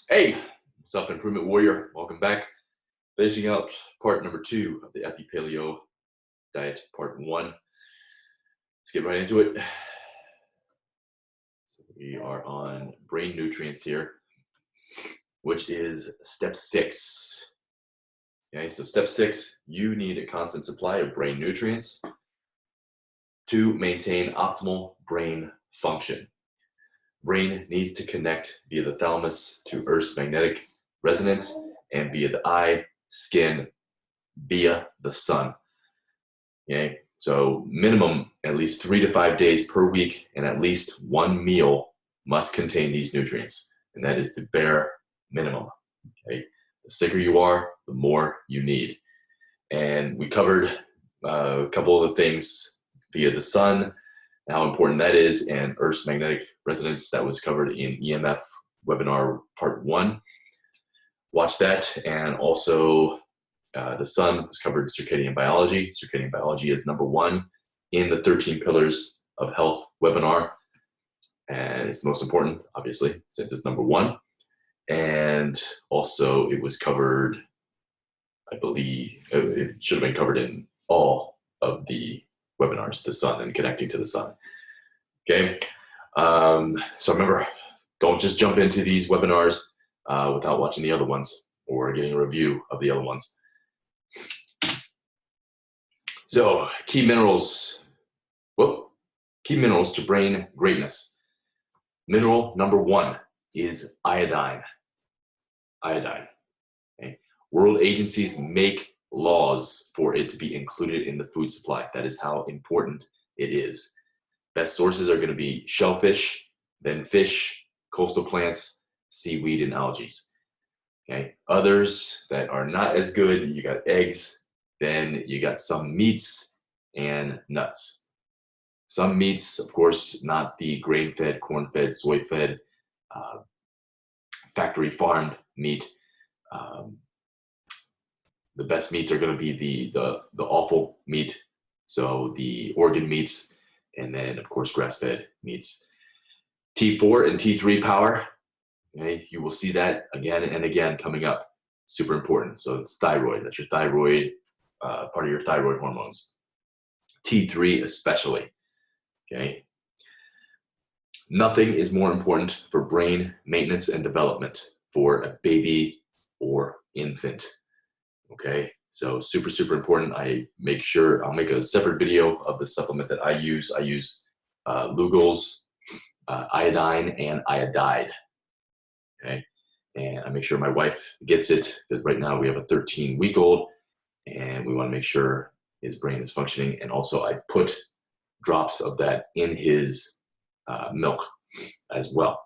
Hey, what's up, Improvement Warrior? Welcome back. Finishing up part number 2 of the Epi-Paleo diet, part 1. Let's get right into it. So we are on brain nutrients here, which is step 6. Okay, so step 6, you need a constant supply of brain nutrients to maintain optimal brain function. Brain needs to connect via the thalamus to Earth's magnetic resonance and via the eye, skin, via the sun. Okay, so minimum at least 3 to 5 days per week, and at least one meal must contain these nutrients, and that is the bare minimum. Okay, the sicker you are, the more you need. And we covered a couple of the things via the sun, how important that is, and Earth's magnetic resonance. That was covered in EMF webinar part 1. Watch that. And also the sun was covered circadian biology. Circadian biology is number 1 in the 13 pillars of health webinar. And it's the most important, obviously, since it's number 1. And also it was covered, I believe, it should have been covered in all of the webinars, the sun and connecting to the sun. Okay, so remember, don't just jump into these webinars without watching the other ones or getting a review of the other ones. So key minerals to brain greatness. Mineral number 1 is iodine. Iodine. Okay. World agencies make laws for it to be included in the food supply. That is how important it is. Best sources are going to be shellfish, then fish, coastal plants, seaweed, and algae. Okay. Others that are not as good, you got eggs, then you got some meats and nuts. Some meats, of course, not the grain-fed, corn-fed, soy-fed, factory-farmed meat. The best meats are going to be the offal meat, so the organ meats, and then, of course, grass-fed meats. T4 and T3 power, okay, you will see that again and again coming up. Super important. So it's thyroid. That's your thyroid, part of your thyroid hormones. T3 especially, okay? Nothing is more important for brain maintenance and development for a baby or infant, okay? So super, super important. I'll make a separate video of the supplement that I use. I use Lugol's iodine and iodide, okay? And I make sure my wife gets it, because right now we have a 13-week-old and we want to make sure his brain is functioning. And also I put drops of that in his milk as well.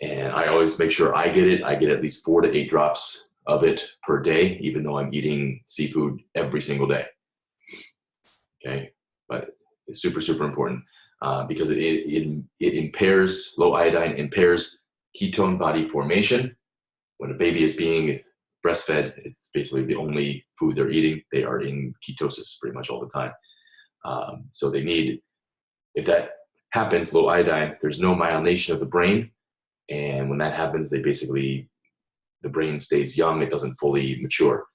And I always make sure I get it. I get at least 4 to 8 drops of it per day, even though I'm eating seafood every single day. Okay, but it's super, super important because it impairs, low iodine impairs ketone body formation. When a baby is being breastfed, it's basically the only food they're eating. They are in ketosis pretty much all the time. So they need, if that happens, low iodine, there's no myelination of the brain. And when that happens, the brain stays young, it doesn't fully mature.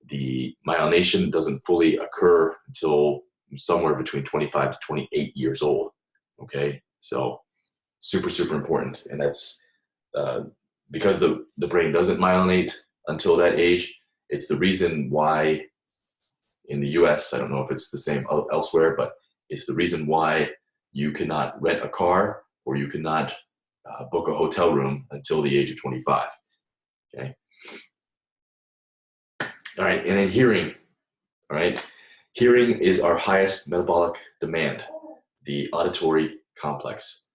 The myelination doesn't fully occur until somewhere between 25 to 28 years old, okay? So super, super important. And that's because the brain doesn't myelinate until that age. It's the reason why in the US, I don't know if it's the same elsewhere, but it's the reason why you cannot rent a car or you cannot book a hotel room until the age of 25. Okay. All right. And then hearing. All right. Hearing is our highest metabolic demand, the auditory complex.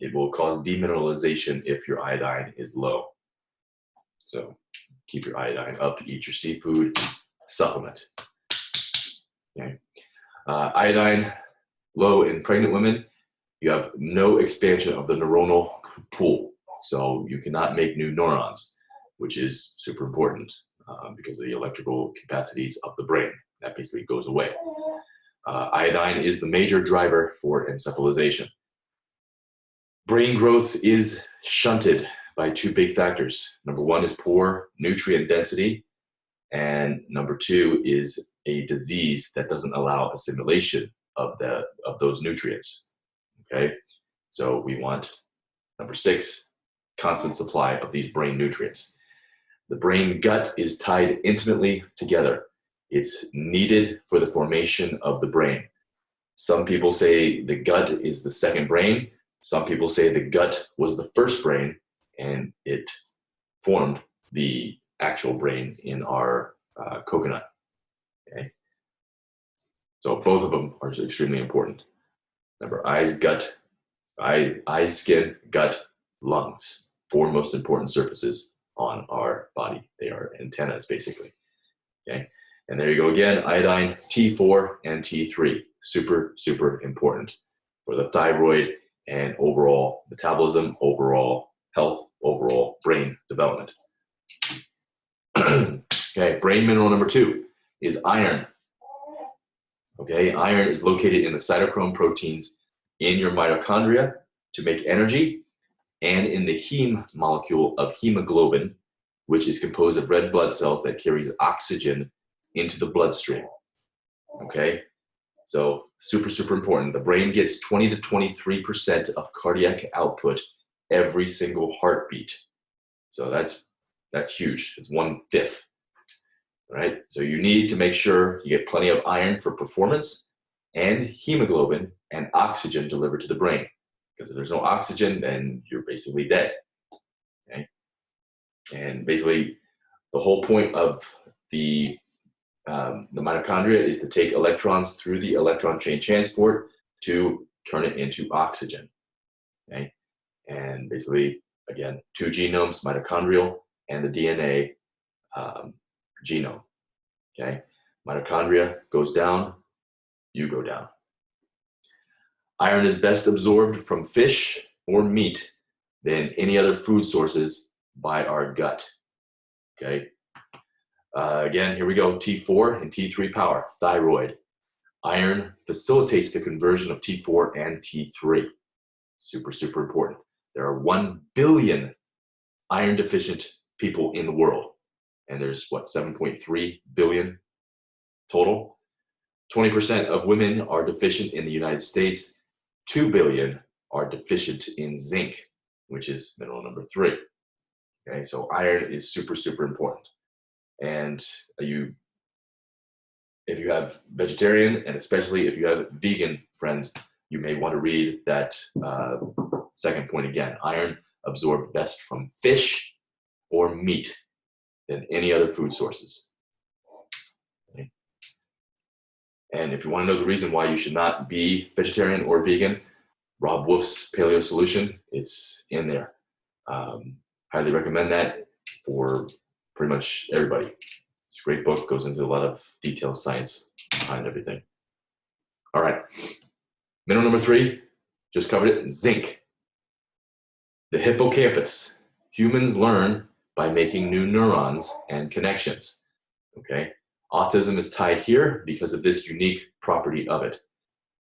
It will cause demineralization if your iodine is low. So keep your iodine up, eat your seafood, supplement. Okay. Iodine low in pregnant women, you have no expansion of the neuronal pool. So you cannot make new neurons, which is super important because of the electrical capacities of the brain. That basically goes away. Iodine is the major driver for encephalization. Brain growth is shunted by two big factors. Number one is poor nutrient density, and number two is a disease that doesn't allow assimilation of those nutrients. Okay, so we want, number six, constant supply of these brain nutrients. The brain gut is tied intimately together. It's needed for the formation of the brain. Some people say the gut is the second brain. Some people say the gut was the first brain, and it formed the actual brain in our coconut. Okay, so both of them are extremely important. Remember, eyes, skin, gut, lungs. Four most important surfaces on our body. They are antennas, basically. Okay, and there you go again. Iodine, T4 and T3. Super, super important for the thyroid and overall metabolism, overall health, overall brain development. Okay, brain mineral number two is iron. Okay, iron is located in the cytochrome proteins in your mitochondria to make energy, and in the heme molecule of hemoglobin, which is composed of red blood cells that carries oxygen into the bloodstream. Okay, so super, super important. The brain gets 20 to 23% of cardiac output every single heartbeat. So that's huge. It's 1/5. Right? So you need to make sure you get plenty of iron for performance and hemoglobin and oxygen delivered to the brain. Because if there's no oxygen, then you're basically dead. Okay? And basically, the whole point of the mitochondria is to take electrons through the electron chain transport to turn it into oxygen. Okay? And basically, again, two genomes, mitochondrial and the DNA genome. Okay, mitochondria goes down, you go down. Iron is best absorbed from fish or meat than any other food sources by our gut. Okay, again, here we go. T4 and T3 power, thyroid. Iron facilitates the conversion of T4 and T3. Super, super important. There are 1 billion iron deficient people in the world. And there's what, 7.3 billion total? 20% of women are deficient in the United States. 2 billion are deficient in zinc, which is mineral number 3. Okay, so iron is super, super important. And if you have vegetarian, and especially if you have vegan friends, you may want to read that second point again. Iron absorbed best from fish or meat than any other food sources. Okay. And if you want to know the reason why you should not be vegetarian or vegan, Rob Wolf's Paleo Solution, it's in there. Highly recommend that for pretty much everybody. It's a great book, goes into a lot of detailed science behind everything. All right, mineral number 3, just covered it, zinc. The hippocampus. Humans learn by making new neurons and connections. Okay, autism is tied here because of this unique property of it.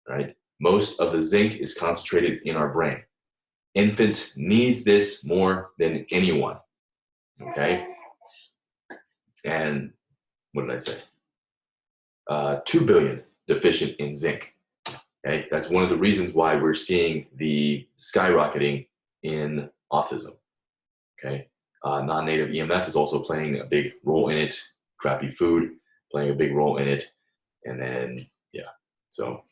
Right, most of the zinc is concentrated in our brain. Infant needs this more than anyone. Okay, and what did I say? 2 billion deficient in zinc. Okay, that's one of the reasons why we're seeing the skyrocketing in autism. Okay, non-native EMF is also playing a big role in it. Crappy food playing a big role in it, and then so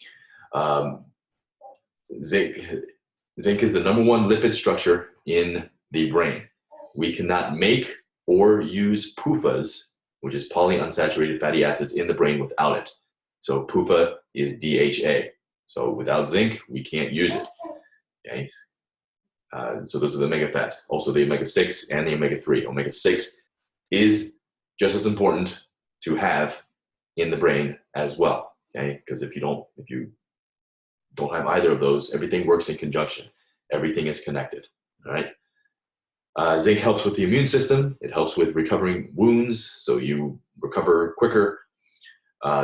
zinc is the number 1 lipid structure in the brain. We cannot make or use PUFAs, which is polyunsaturated fatty acids, in the brain without it. So PUFA is DHA. So without zinc, we can't use it. Okay. So those are the omega fats. Also the omega-6 and the omega-3. Omega-6 is just as important to have in the brain as well. Okay, because if you don't have either of those, everything works in conjunction. Everything is connected. All right. Zinc helps with the immune system. It helps with recovering wounds, so you recover quicker.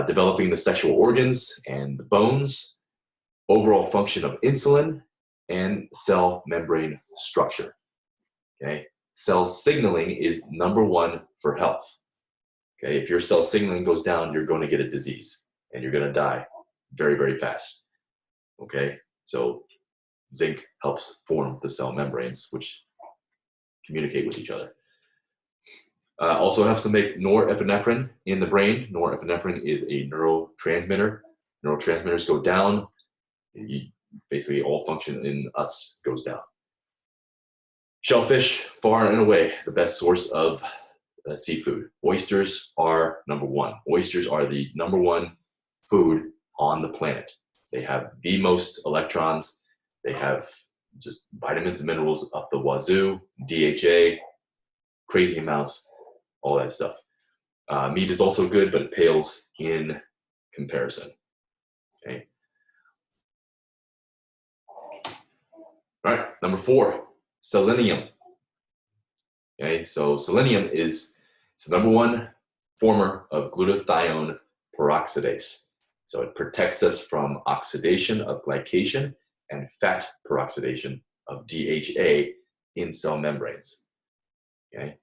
Developing the sexual organs and the bones. Overall function of insulin and cell membrane structure. Okay, cell signaling is #1 for health. Okay, if your cell signaling goes down, you're going to get a disease and you're going to die very, very fast. Okay, so zinc helps form the cell membranes, which communicate with each other. Also helps to make norepinephrine in the brain. Norepinephrine is a neurotransmitter. Neurotransmitters go down, basically all function in us goes down. Shellfish, far and away the best source of seafood. Oysters are #1. Oysters are the #1 food on the planet. They have the most electrons. They have just vitamins and minerals up the wazoo, DHA, crazy amounts, all that stuff. Meat is also good, but it pales in comparison. Okay. All right, #4, selenium. Okay, so selenium is the #1 former of glutathione peroxidase. So it protects us from oxidation of glycation and fat peroxidation of DHA in cell membranes. Okay,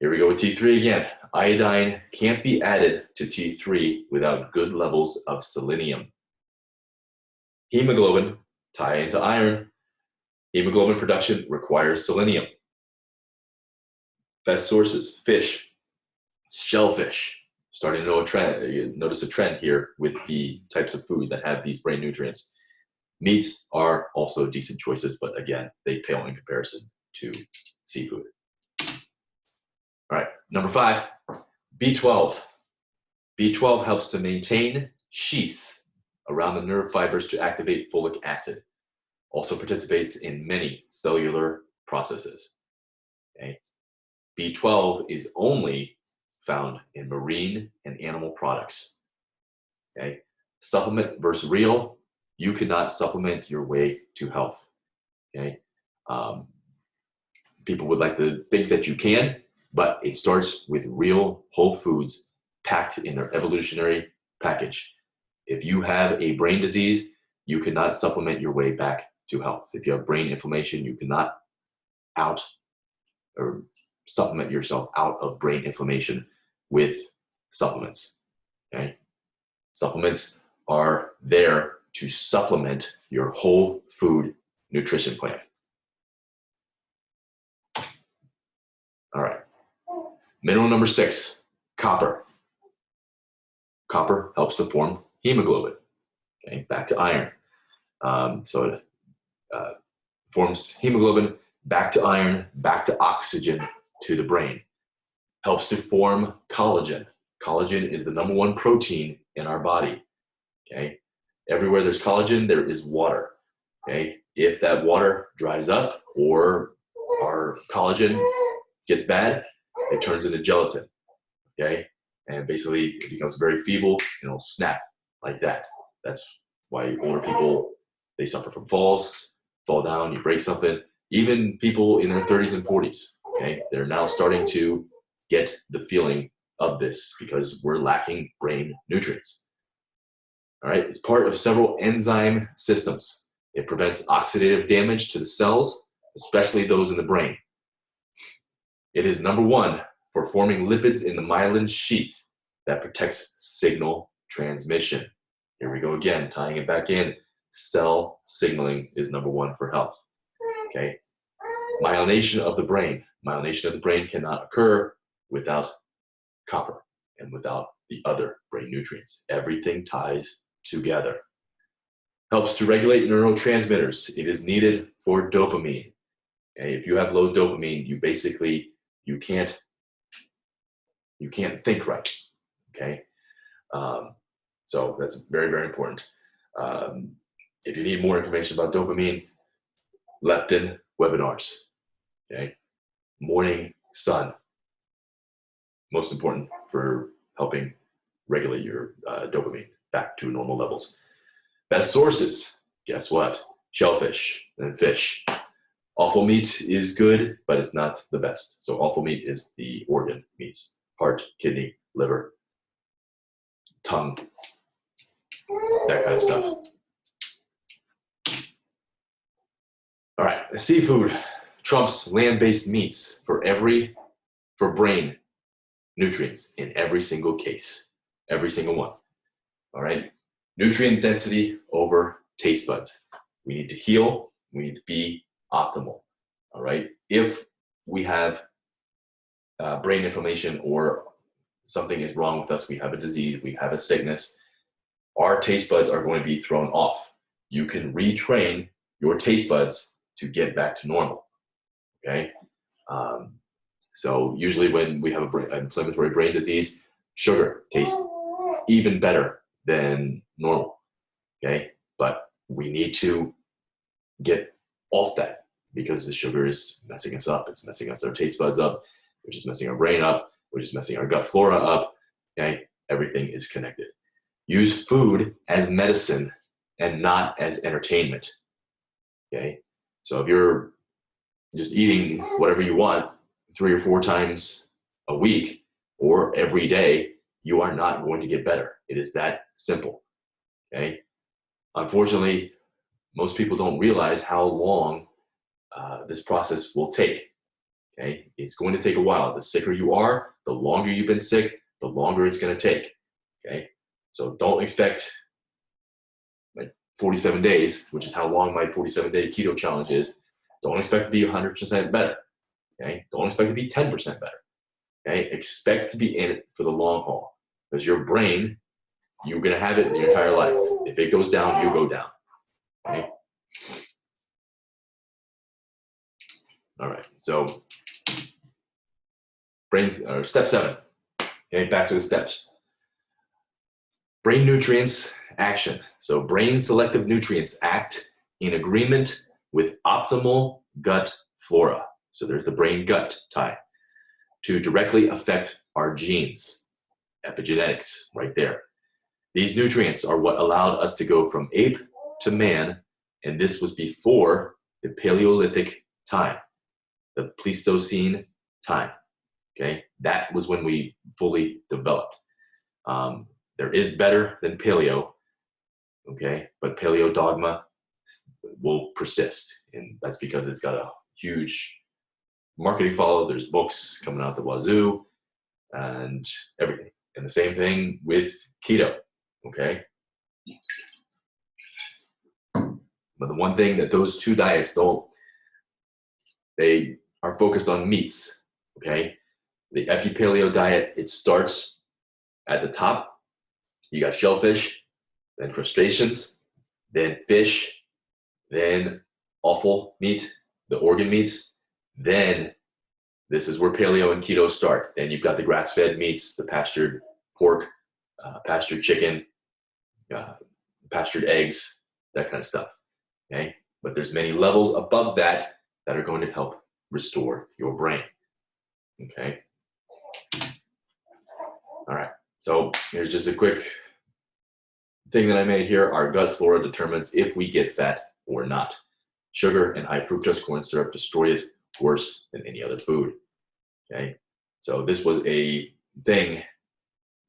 here we go with T3 again. Iodine can't be added to T3 without good levels of selenium. Hemoglobin, tie into iron. Hemoglobin production requires selenium. Best sources, fish, shellfish. Starting to know a trend, you notice a trend here with the types of food that have these brain nutrients. Meats are also decent choices, but again, they pale in comparison to seafood. All right, #5, B12. B12 helps to maintain sheaths around the nerve fibers to activate folic acid. Also participates in many cellular processes. Okay. B12 is only found in marine and animal products. Okay. Supplement versus real, you cannot supplement your way to health. Okay. People would like to think that you can, but it starts with real whole foods packed in their evolutionary package. If you have a brain disease, you cannot supplement your way back to health. If you have brain inflammation, you cannot supplement yourself out of brain inflammation with supplements. Okay? Supplements are there to supplement your whole food nutrition plan. All right. Mineral #6, copper. Copper helps to form hemoglobin. Okay, back to iron. So it forms hemoglobin, back to iron, back to oxygen to the brain. Helps to form collagen. Collagen is the #1 protein in our body. Okay, everywhere there's collagen, there is water. Okay, if that water dries up or our collagen gets bad, it turns into gelatin. Okay, and basically it becomes very feeble and it'll snap like that. That's why older people, they suffer from falls, fall down, you break something. Even people in their 30s and 40s, okay, they're now starting to get the feeling of this because we're lacking brain nutrients. All right, it's part of several enzyme systems. It prevents oxidative damage to the cells, especially those in the brain. It is #1 for forming lipids in the myelin sheath that protects signal transmission. Here we go again, tying it back in. Cell signaling is #1 for health. Okay. Myelination of the brain. Myelination of the brain cannot occur without copper and without the other brain nutrients. Everything ties together. Helps to regulate neurotransmitters. It is needed for dopamine. Okay. If you have low dopamine, you can't think right. Okay. So that's very, very important. If you need more information about dopamine, leptin webinars. Okay. Morning sun. Most important for helping regulate your dopamine back to normal levels. Best sources, guess what? Shellfish and fish. Offal meat is good, but it's not the best. So offal meat is the organ meats. Heart, kidney, liver, tongue, that kind of stuff. All right, seafood trumps land-based meats for brain nutrients in every single case, every single one. All right, nutrient density over taste buds. We need to heal. We need to be optimal. All right, if we have brain inflammation or something is wrong with us, we have a disease, we have a sickness, our taste buds are going to be thrown off. You can retrain your taste buds to get back to normal. Okay, so usually when we have an inflammatory brain disease, sugar tastes even better than normal. Okay, but we need to get off that because the sugar is messing us up. It's messing our taste buds up, which is messing our brain up, which is messing our gut flora up. Okay, everything is connected. Use food as medicine and not as entertainment. Okay, so if you're just eating whatever you want 3 or 4 times a week or every day, you are not going to get better. It is that simple. Okay, unfortunately, most people don't realize how long this process will take. Okay, it's going to take a while. The sicker you are, the longer you've been sick, the longer it's going to take. Okay, so don't expect like 47 days, which is how long my 47-day keto challenge is. Don't expect to be 100% better. Okay, don't expect to be 10% better. Okay, expect to be in it for the long haul, because your brain, you're going to have it your entire life. If it goes down, you go down. Okay. All right, so step 7. Okay, back to the steps. Brain nutrients action. So brain selective nutrients act in agreement with optimal gut flora. So there's the brain-gut tie to directly affect our genes, epigenetics right there. These nutrients are what allowed us to go from ape to man, and this was before the Paleolithic time, the Pleistocene time. Okay, that was when we fully developed. There is better than paleo, okay, but paleo dogma will persist, and that's because it's got a huge marketing follow. There's books coming out the wazoo and everything. And the same thing with keto, okay? But the one thing that those two diets don't, they are focused on meats, okay? The Epi-Paleo diet, it starts at the top. You got shellfish, then crustaceans, then fish, then offal meat, the organ meats. Then this is where paleo and keto start. Then you've got the grass-fed meats, the pastured pork, pastured chicken, pastured eggs, that kind of stuff. Okay, but there's many levels above that that are going to help restore your brain. Okay. All right. So here's just a quick thing that I made here. Our gut flora determines if we get fat or not. Sugar and high fructose corn syrup destroy it worse than any other food. Okay. So this was a thing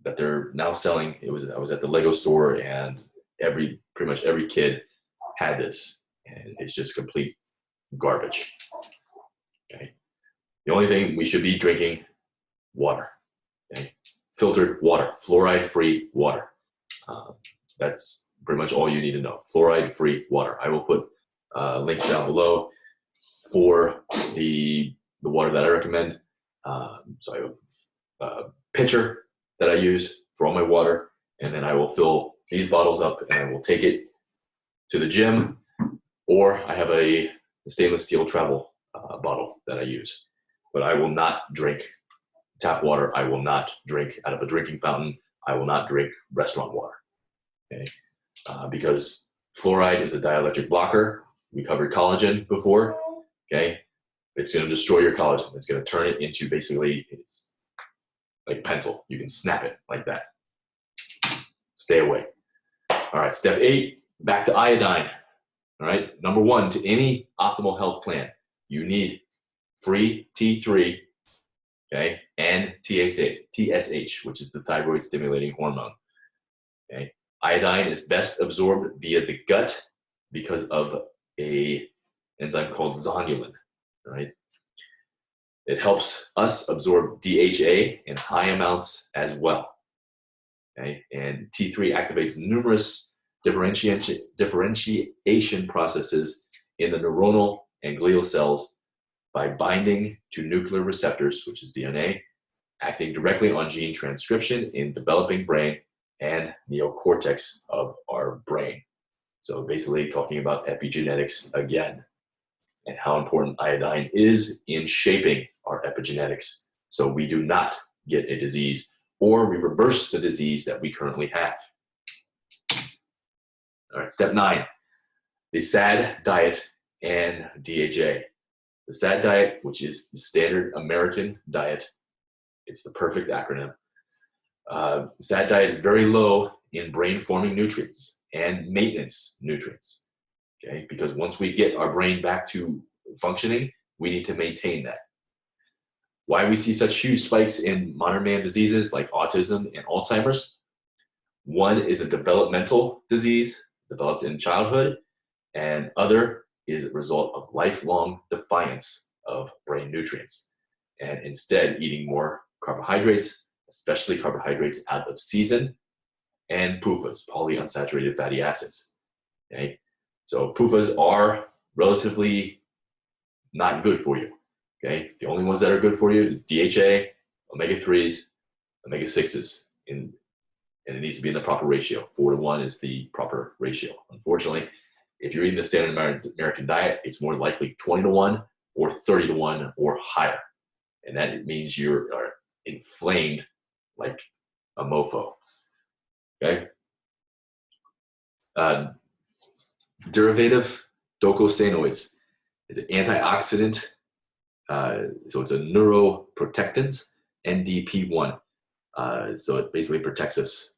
that they're now selling. I was at the Lego store, and pretty much every kid had this, and it's just complete garbage. Okay. The only thing we should be drinking, water. Okay. Filtered water, fluoride-free water. That's pretty much all you need to know. Fluoride-free water. I will put links down below for the water that I recommend. So I have a pitcher that I use for all my water, and then I will fill these bottles up and I will take it to the gym, or I have a stainless steel travel bottle that I use. But I will not drink tap water. I will not drink out of a drinking fountain. I will not drink restaurant water. Okay? Because fluoride is a dielectric blocker. We covered collagen before. Okay, it's going to destroy your collagen. It's going to turn it into basically, it's like pencil. You can snap it like that. Stay away. All right, step 8, back to iodine. All right, number 1, to any optimal health plan, you need free T3, okay, and TSH, which is the thyroid stimulating hormone. Okay, iodine is best absorbed via the gut because of a enzyme called zonulin, right? It helps us absorb DHA in high amounts as well, okay? And T3 activates numerous differentiation processes in the neuronal and glial cells by binding to nuclear receptors, which is DNA, acting directly on gene transcription in developing brain and neocortex of our brain. So basically talking about epigenetics again, and how important iodine is in shaping our epigenetics so we do not get a disease or we reverse the disease that we currently have. All right, step 9, the SAD diet and DHA. The SAD diet, which is the standard American diet, it's the perfect acronym. SAD diet is very low in brain-forming nutrients and maintenance nutrients, okay? Because once we get our brain back to functioning, we need to maintain that. Why we see such huge spikes in modern man diseases like autism and Alzheimer's? One is a developmental disease developed in childhood, and other is a result of lifelong defiance of brain nutrients, and instead eating more carbohydrates, especially carbohydrates out of season, and PUFAs, polyunsaturated fatty acids. Okay, so PUFAs are relatively not good for you. Okay, the only ones that are good for you is DHA, omega-3s, omega-6s, and it needs to be in the proper ratio. 4-to-1 is the proper ratio. Unfortunately, if you're eating the standard American diet, it's more likely 20-to-1 or 30-to-1 or higher, and that means you're inflamed like a mofo. Okay. Derivative docosanoids is an antioxidant, so it's a neuroprotectant, NDP1. So it basically protects us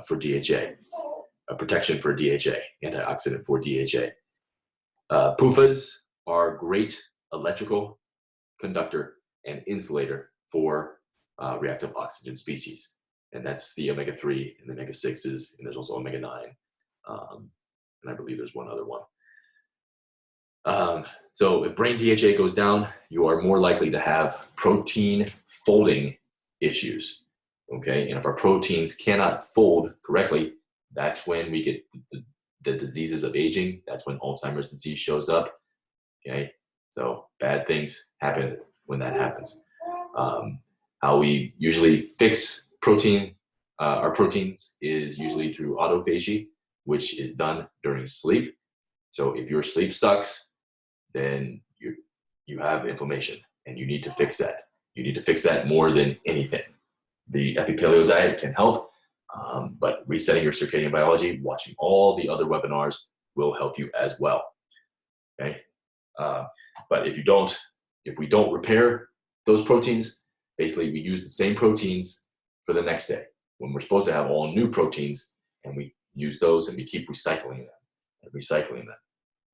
for DHA, a protection for DHA, antioxidant for DHA. PUFAs are great electrical conductor and insulator for reactive oxygen species. And that's the omega-3 and the omega-6s, and there's also omega-9. And I believe there's one other one. So if brain DHA goes down, you are more likely to have protein folding issues, okay? And if our proteins cannot fold correctly, that's when we get the diseases of aging. That's when Alzheimer's disease shows up, okay? So bad things happen when that happens. How we usually fix our proteins is usually through autophagy, which is done during sleep. So if your sleep sucks, then you have inflammation, and you need to fix that. You need to fix that more than anything. The Epi-Paleo diet can help, but resetting your circadian biology, watching all the other webinars will help you as well. Okay, but if we don't repair those proteins, basically we use the same proteins for the next day when we're supposed to have all new proteins, and we use those and we keep recycling them.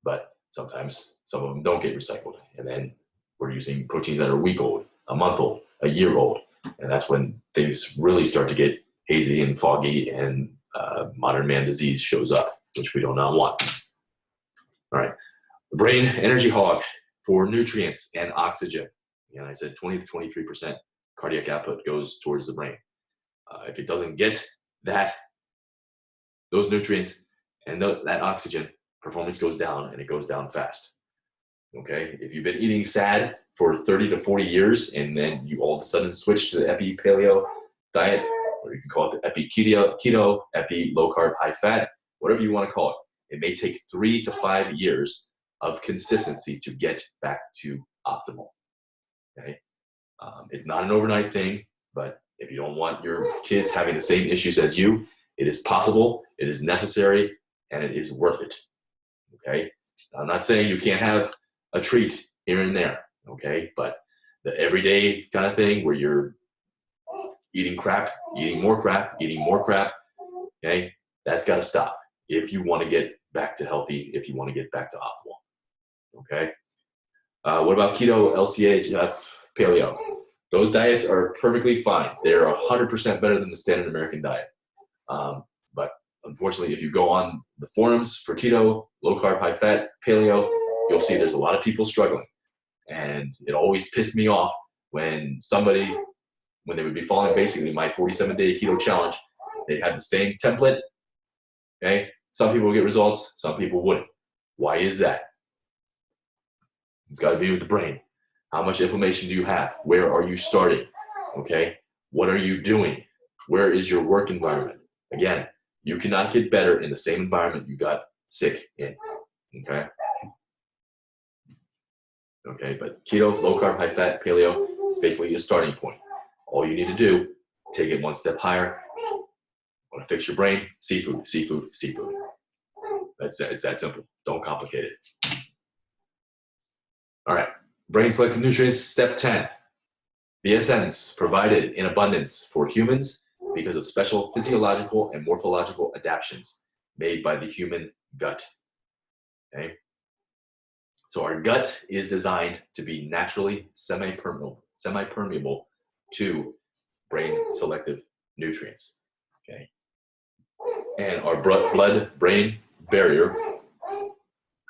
But sometimes some of them don't get recycled, and then we're using proteins that are a week old, a month old, a year old, and that's when things really start to get hazy and foggy, and modern man disease shows up, which we do not want. All right, the brain energy hog for nutrients and oxygen. You know, I said 20 to 23% cardiac output goes towards the brain. If it doesn't get those nutrients and that oxygen, performance goes down, and it goes down fast. Okay, if you've been eating SAD for 30 to 40 years, and then you all of a sudden switch to the Epi-Paleo diet, or you can call it the Epi-Keto, Epi-Low Carb High Fat, whatever you want to call it, it may take 3 to 5 years of consistency to get back to optimal. Okay, it's not an overnight thing, but if you don't want your kids having the same issues as you, it is possible, it is necessary, and it is worth it. Okay, I'm not saying you can't have a treat here and there, okay, but the everyday kind of thing where you're eating crap, eating more crap, okay, that's got to stop if you want to get back to healthy, if you want to get back to optimal. Okay, what about keto, LCHF, paleo? Those diets are perfectly fine. They're 100% better than the standard American diet. But unfortunately, if you go on the forums for keto, low carb, high fat, paleo, you'll see there's a lot of people struggling. And it always pissed me off when somebody, when they would be following basically my 47-day keto challenge, they had the same template, okay? Some people would get results, some people wouldn't. Why is that? It's got to be with the brain. How much inflammation do you have? Where are you starting? Okay? What are you doing? Where is your work environment? Again, you cannot get better in the same environment you got sick in. Okay? Okay, but keto, low carb, high fat, paleo, it's basically a starting point. All you need to do, take it one step higher. Want to fix your brain? Seafood, seafood, seafood. It's that simple. Don't complicate it. All right, brain selected nutrients, step 10. BSNs provided in abundance for humans because of special physiological and morphological adaptations made by the human gut. Okay? So our gut is designed to be naturally semi-permeable to brain selective nutrients. Okay? And our blood-brain barrier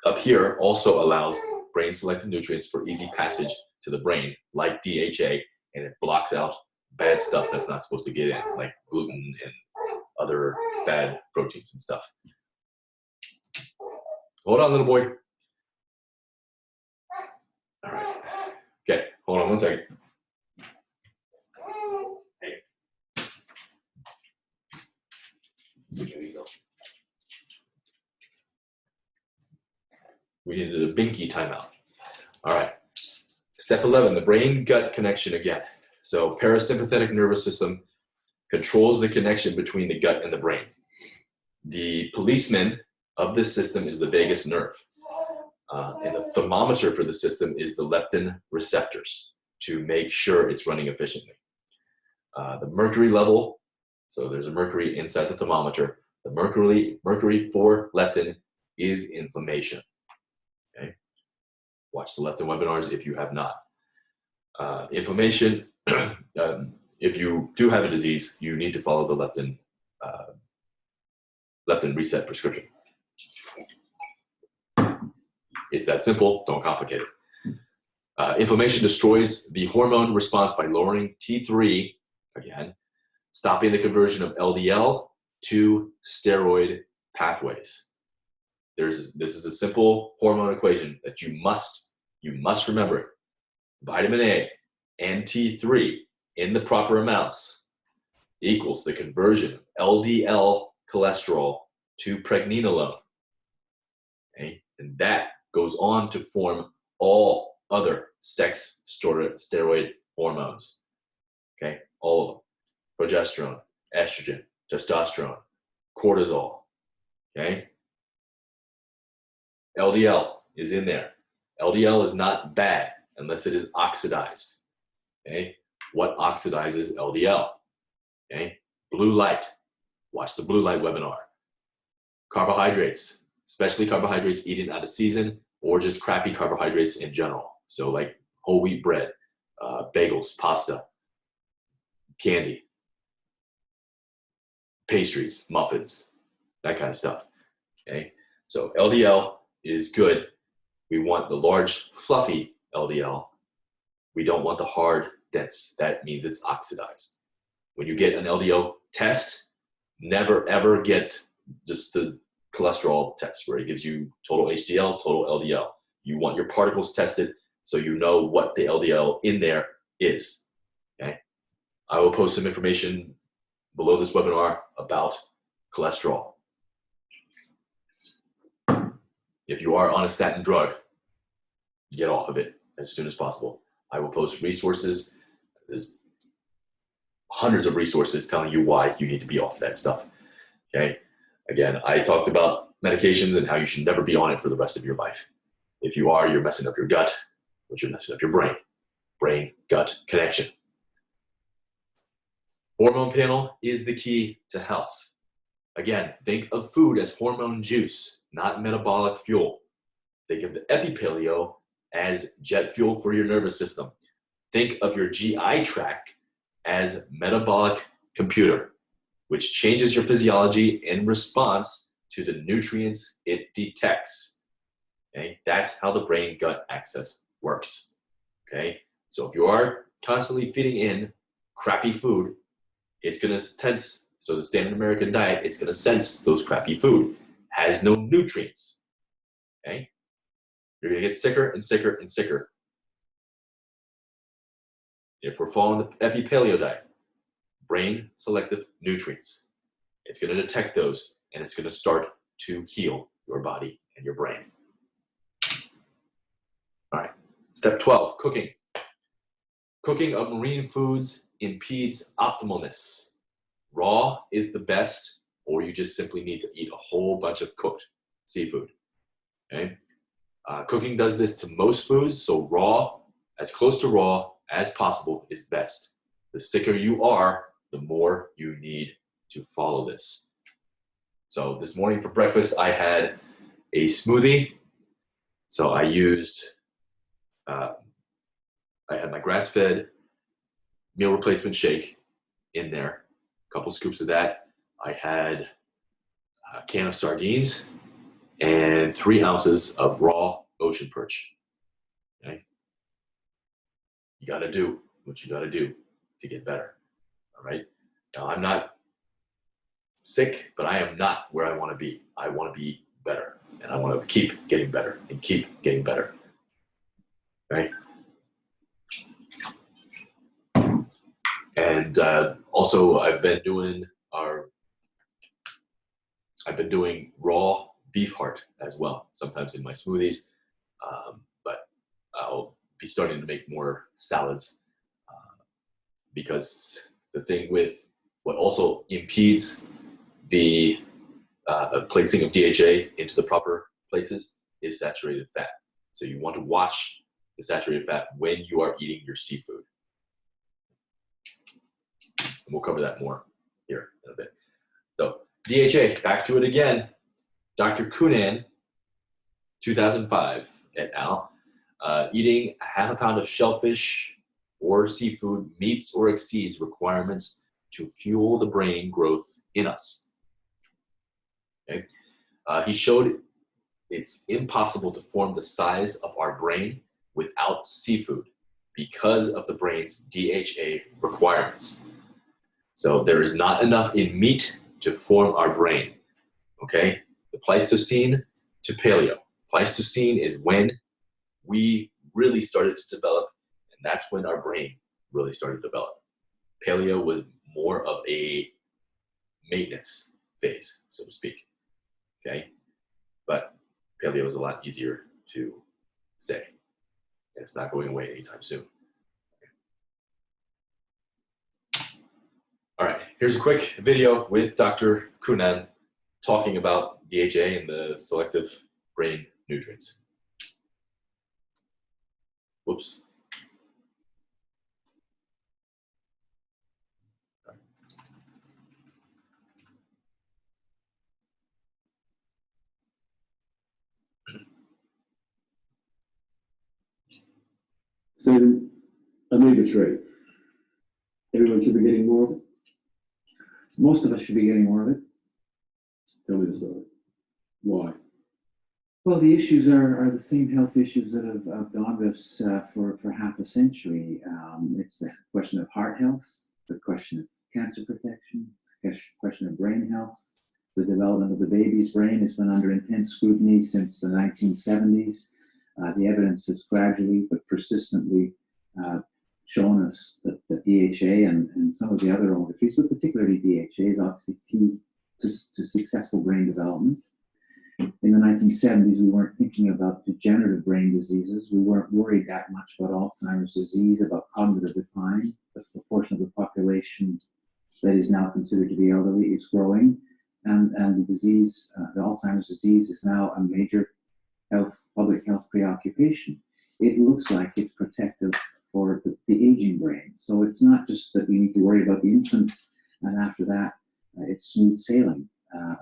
up here also allows brain selective nutrients for easy passage to the brain, like DHA, and it blocks out bad stuff that's not supposed to get in, like gluten and other bad proteins and stuff. Hold on, little boy. All right. Okay, hold on one second. Hey. Here you go. We needed a binky timeout. All right. Step 11, the brain-gut connection again. So parasympathetic nervous system controls the connection between the gut and the brain. The policeman of this system is the vagus nerve. And the thermometer for the system is the leptin receptors to make sure it's running efficiently. The mercury level, so there's a mercury inside the thermometer. The mercury for leptin is inflammation. Okay? Watch the leptin webinars if you have not. Inflammation, if you do have a disease, you need to follow the leptin reset prescription. It's that simple, don't complicate it. Inflammation destroys the hormone response by lowering T3, again, stopping the conversion of LDL to steroid pathways. This is a simple hormone equation that you must remember. Vitamin A and T3 in the proper amounts equals the conversion of LDL cholesterol to pregnenolone. Okay? And that goes on to form all other sex steroid hormones. Okay? All of them. Progesterone, estrogen, testosterone, cortisol. Okay? LDL is in there. LDL is not bad unless it is oxidized. Okay? What oxidizes LDL? Okay? Blue light. Watch the blue light webinar. Carbohydrates, especially carbohydrates eaten out of season or just crappy carbohydrates in general. So like whole wheat bread, bagels, pasta, candy, pastries, muffins, that kind of stuff. Okay? So LDL is good. We want the large, fluffy LDL. We don't want the hard, dense. That means it's oxidized. When you get an LDL test, never ever get just the cholesterol test where it gives you total HDL, total LDL. You want your particles tested so you know what the LDL in there is. Okay? I will post some information below this webinar about cholesterol. If you are on a statin drug, get off of it as soon as possible. I will post resources. There's hundreds of resources telling you why you need to be off that stuff. Okay? Again, I talked about medications and how you should never be on it for the rest of your life. If you are, you're messing up your gut, but you're messing up your brain. Brain-gut connection. Hormone panel is the key to health. Again, think of food as hormone juice, not metabolic fuel. Think of the Epi-Paleo as jet fuel for your nervous system. Think of your GI tract as metabolic computer, which changes your physiology in response to the nutrients it detects. Okay, that's how the brain-gut axis works. Okay, so if you are constantly feeding in crappy food, it's going to sense, so the standard American diet, it's going to sense those crappy food, has no nutrients. Okay, you're going to get sicker and sicker and sicker. If we're following the Epi-Paleo diet, brain selective nutrients, it's going to detect those and it's going to start to heal your body and your brain. All right, step 12, cooking. Cooking of marine foods impedes optimalness. Raw is the best, or you just simply need to eat a whole bunch of cooked seafood. Okay? Cooking does this to most foods, so raw, as close to raw as possible is best. The sicker you are, the more you need to follow this. So this morning for breakfast, I had a smoothie. So I used, I had my grass-fed meal replacement shake in there, a couple scoops of that. I had a can of sardines and 3 ounces of raw ocean perch. Okay? You got to do what you got to do to get better. All right. Now, I'm not sick, but I am not where I want to be. I want to be better, and I want to keep getting better and keep getting better. Right. And also, I've been doing raw beef heart as well, sometimes in my smoothies, but I'll be starting to make more salads because the thing with what also impedes the placing of DHA into the proper places is saturated fat. So you want to watch the saturated fat when you are eating your seafood. And we'll cover that more here in a bit. So DHA, back to it again. Dr. Kunan, 2005 et al. Eating ½ pound of shellfish or seafood meets or exceeds requirements to fuel the brain growth in us. Okay? He showed it's impossible to form the size of our brain without seafood because of the brain's DHA requirements. So there is not enough in meat to form our brain. Okay? The Pleistocene to Paleo. Pleistocene is when we really started to develop, and that's when our brain really started to develop. Paleo was more of a maintenance phase, so to speak. Okay? But Paleo is a lot easier to say, and it's not going away anytime soon. All right, here's a quick video with Dr. Kunan talking about DHA and the selective brain nutrients. Whoops. So, omega-3. Everyone should be getting more of it? Most of us should be getting more of it. Tell me the story. Why? Well, the issues are the same health issues that have dogged us for half a century. It's the question of heart health, the question of cancer protection, it's the question of brain health. The development of the baby's brain has been under intense scrutiny since the 1970s. The evidence has gradually but persistently shown us that the DHA and some of the other omega-3s, but particularly DHA, is obviously key to successful brain development. In the 1970s, we weren't thinking about degenerative brain diseases. We weren't worried that much about Alzheimer's disease, about cognitive decline. The proportion of the population that is now considered to be elderly is growing. And the disease, the Alzheimer's disease, is now a major public health preoccupation. It looks like it's protective for the aging brain. So it's not just that we need to worry about the infant, and after that, it's smooth sailing.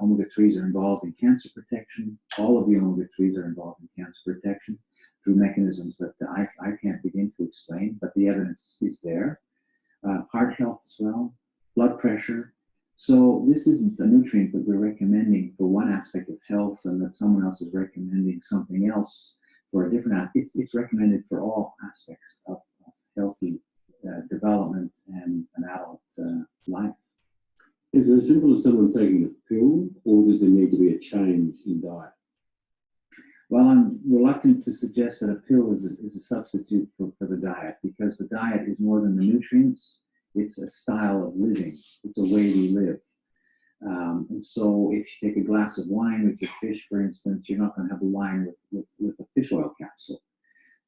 Omega-3s are involved in cancer protection. All of the omega-3s are involved in cancer protection through mechanisms that I can't begin to explain, but the evidence is there. Heart health as well, blood pressure, So this isn't a nutrient that we're recommending for one aspect of health and that someone else is recommending something else for a different, it's recommended for all aspects of healthy development and an adult life. Is it as simple as someone taking a pill, or does there need to be a change in diet? Well, I'm reluctant to suggest that a pill is a substitute for the diet, because the diet is more than the nutrients. It's a style of living. It's a way we live. And so if you take a glass of wine with your fish, for instance, you're not going to have a wine with a fish oil capsule.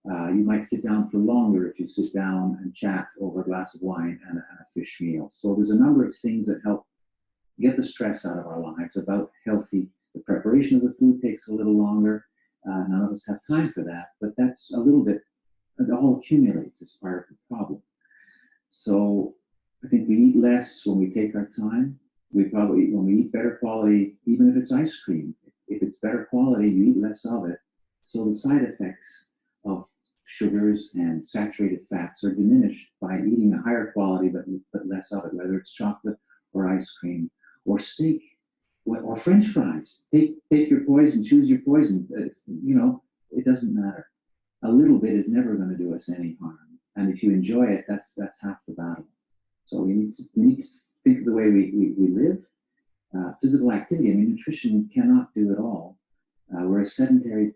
You might sit down for longer if you sit down and chat over a glass of wine and a fish meal. So there's a number of things that help get the stress out of our lives about healthy. The preparation of the food takes a little longer. None of us have time for that, but that's a little bit, it all accumulates as part of the problem. So I think we eat less when we take our time. We probably, when we eat better quality, even if it's ice cream, if it's better quality, you eat less of it. So the side effects of sugars and saturated fats are diminished by eating a higher quality but less of it, whether it's chocolate or ice cream or steak or French fries. Take your poison, choose your poison. It doesn't matter. A little bit is never going to do us any harm. And if you enjoy it, that's half the battle. So we need to think of the way we live. Physical activity, I mean, nutrition cannot do it all. We're a sedentary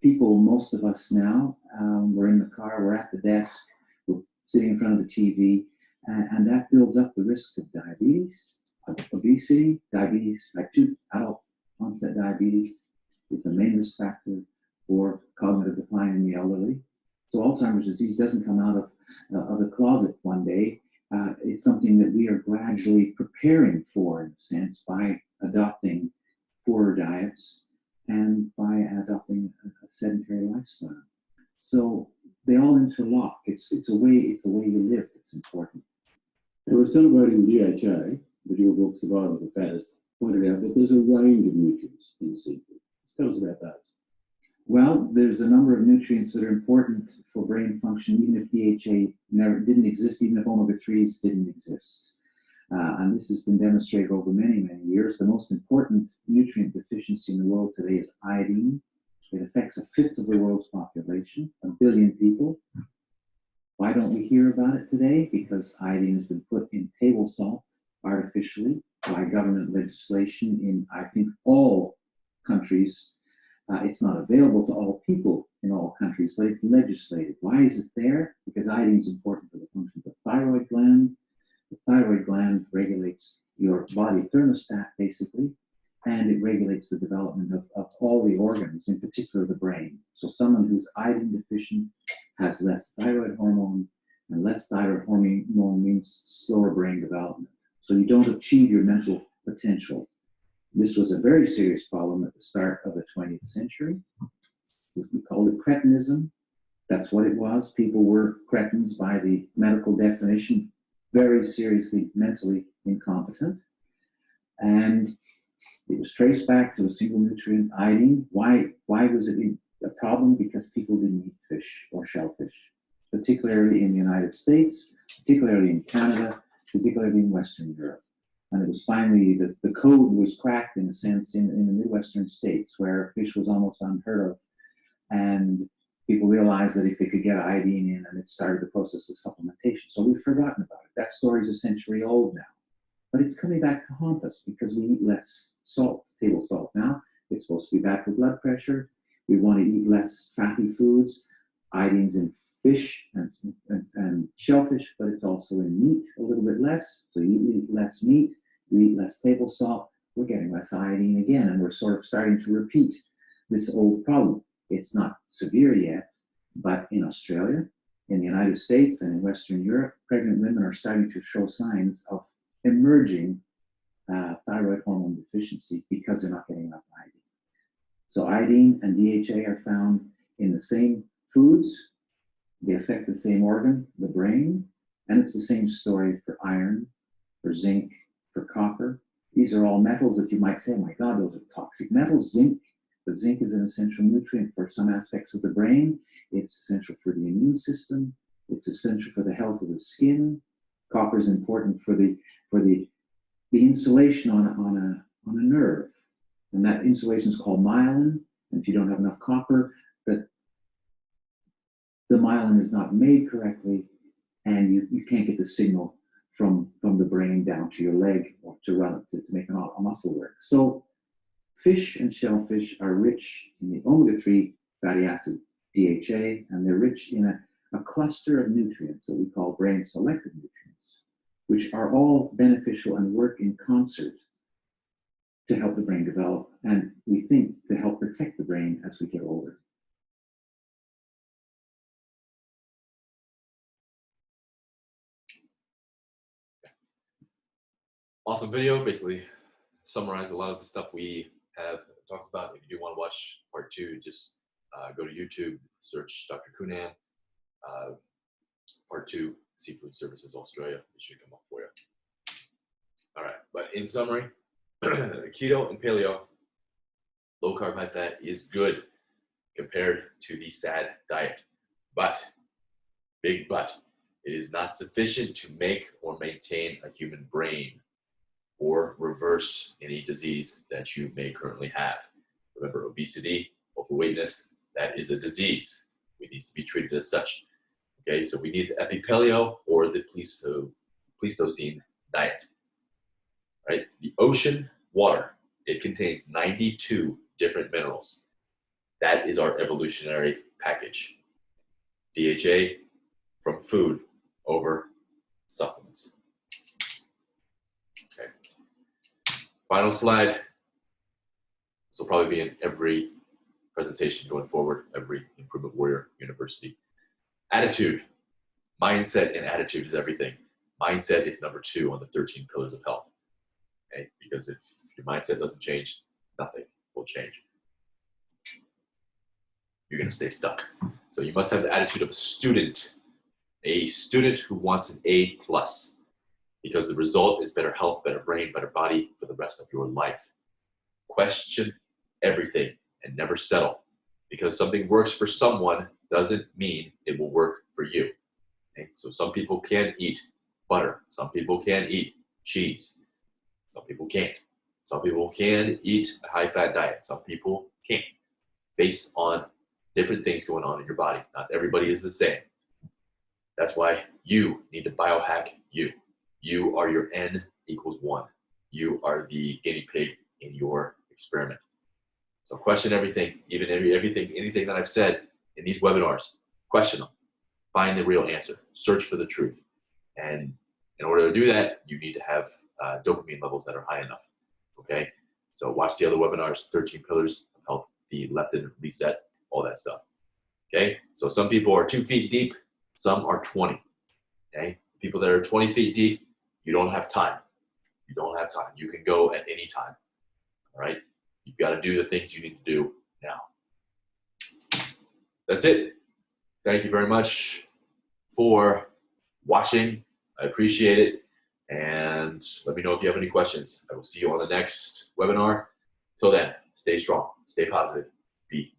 people, most of us now. We're in the car, we're at the desk, we're sitting in front of the TV, and that builds up the risk of diabetes, of obesity, diabetes, type 2, adult onset diabetes is the main risk factor for cognitive decline in the elderly. So Alzheimer's disease doesn't come out of the closet one day. It's something that we are gradually preparing for, in a sense, by adopting poorer diets and by adopting a sedentary lifestyle. So they all interlock. It's the way you live that's important. And we're celebrating DHA, the Your Book Survival of the Fattest, pointed out that there's a range of nutrients in seafood. Tell us about those. Well, there's a number of nutrients that are important for brain function, even if DHA didn't exist, even if omega-3s didn't exist. And this has been demonstrated over many, many years. The most important nutrient deficiency in the world today is iodine. It affects 1/5 of the world's population, 1 billion people. Why don't we hear about it today? Because iodine has been put in table salt artificially by government legislation in, I think, all countries. It's not available to all people in all countries, but it's legislated. Why is it there? Because iodine is important for the function of the thyroid gland. The thyroid gland regulates your body thermostat, basically, and it regulates the development of all the organs, in particular the brain. So someone who's iodine deficient has less thyroid hormone, and less thyroid hormone means slower brain development. So you don't achieve your mental potential. This was a very serious problem at the start of the 20th century. We called it cretinism. That's what it was. People were cretins by the medical definition, very seriously mentally incompetent. And it was traced back to a single nutrient, iodine. Why was it a problem? Because people didn't eat fish or shellfish, particularly in the United States, particularly in Canada, particularly in Western Europe. And it was finally, the code was cracked, in a sense, in the Midwestern states, where fish was almost unheard of. And people realized that if they could get iodine in, and it started the process of supplementation. So we've forgotten about it. That story's a century old now. But it's coming back to haunt us because we eat less salt, table salt now. It's supposed to be bad for blood pressure. We want to eat less fatty foods. Iodine's in fish and shellfish, but it's also in meat a little bit less. So you eat less meat, you eat less table salt, we're getting less iodine again, and we're sort of starting to repeat this old problem. It's not severe yet, but in Australia, in the United States, and in Western Europe, pregnant women are starting to show signs of emerging thyroid hormone deficiency because they're not getting enough iodine. So iodine and DHA are found in the same foods. They affect the same organ, the brain, and it's the same story for iron, for zinc, for copper. These are all metals that you might say, oh my God, those are toxic metals. But zinc is an essential nutrient for some aspects of the brain. It's essential for the immune system. It's essential for the health of the skin. Copper is important for the the insulation on a nerve, and that insulation is called myelin. And if you don't have enough copper, the myelin is not made correctly, and you can't get the signal from the brain down to your leg or to run it to make a muscle work. So fish and shellfish are rich in the omega-3 fatty acid DHA, and they're rich in a cluster of nutrients that we call brain selective nutrients, which are all beneficial and work in concert to help the brain develop, and we think to help protect the brain as we get older. Awesome video, basically summarized a lot of the stuff we have talked about. If you do want to watch part 2, just go to YouTube, search Dr. Kunan, part 2, Seafood Services Australia. It should come up for you. All right, but in summary, keto and paleo, low carb, high fat is good compared to the SAD diet. But, big but, it is not sufficient to make or maintain a human brain or reverse any disease that you may currently have. Remember, obesity, overweightness, that is a disease. It needs to be treated as such. Okay, so we need the Epi-Paleo or the Pleistocene diet. Right? The ocean water, it contains 92 different minerals. That is our evolutionary package. DHA from food over supplements. Okay. Final slide. This will probably be in every presentation going forward, every Improvement Warrior University. Attitude, mindset, and attitude is everything. Mindset is number 2 on the 13 pillars of health. Okay? Because if your mindset doesn't change, nothing will change. You're going to stay stuck. So you must have the attitude of a student who wants an A+, because the result is better health, better brain, better body for the rest of your life. Question everything and never settle. Because something works for someone doesn't mean it will work for you. Okay? So some people can eat butter. Some people can eat cheese. Some people can't. Some people can eat a high-fat diet. Some people can't, based on different things going on in your body. Not everybody is the same. That's why you need to biohack you. You are your N equals 1. You are the guinea pig in your experiment. So question everything, even anything that I've said in these webinars. Question them. Find the real answer. Search for the truth. And in order to do that, you need to have dopamine levels that are high enough. Okay? So watch the other webinars, 13 pillars of health, the leptin reset, all that stuff. Okay? So some people are 2 feet deep, some are 20. Okay? People that are 20 feet deep, you don't have time. You don't have time. You can go at any time. All right? You've got to do the things you need to do now. That's it. Thank you very much for watching. I appreciate it. And let me know if you have any questions. I will see you on the next webinar. Till then, stay strong, stay positive, be